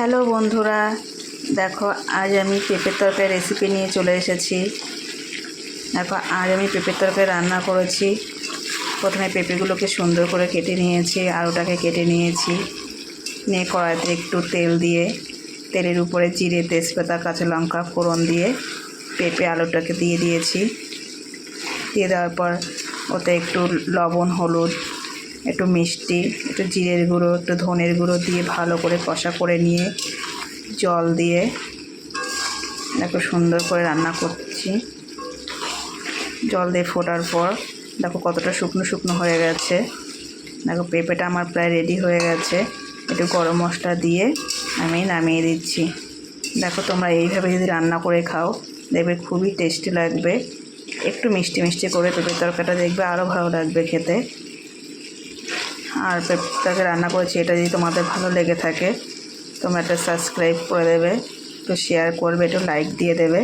Hello বন্ধুরা, দেখো আজ আমি পেঁপের তরকারি রেসিপি নিয়ে চলে এসেছি। দেখো আজ আমি পেঁপের তরকারি রান্না করেছি। প্রথমে পেঁপেগুলোকে সুন্দর করে কেটে নিয়েছি, আলুটাকে কেটে নিয়েছি, নিয়ে কড়াইতে একটু তেল দিয়ে তেলের উপরে জিরে, তেজপাতা, কাঁচা লঙ্কা ফোড়ন দিয়ে পেঁপে আলুটাকে দিয়ে দিয়েছি। দিয়ে দেওয়ার পর ওতে একটু লবণ, হলুদ, একটু মিষ্টি, একটু জিরের গুঁড়ো, একটু ধনের গুঁড়ো দিয়ে ভালো করে কষা করে নিয়ে জল দিয়ে দেখো সুন্দর করে রান্না করছি। জল দিয়ে ফোটার পর দেখো কতটা শুকনো শুকনো হয়ে গেছে। দেখো পেঁপেটা আমার প্রায় রেডি হয়ে গেছে। একটু গরম মশলা দিয়ে আমি নামিয়ে দিচ্ছি। দেখো তোমরা এইভাবে যদি রান্না করে খাও দেখবে খুবই টেস্টি লাগবে। একটু মিষ্টি মিষ্টি করে পেঁপের তরকারিটা দেখবে আরও ভালো লাগবে খেতে। আর পেঁপেটাকে রান্না করেছি, এটা যদি তোমাদের ভালো লেগে থাকে তোমরা একটা সাবস্ক্রাইব করে দেবে, একটু শেয়ার করবে, একটু লাইক দিয়ে দেবে।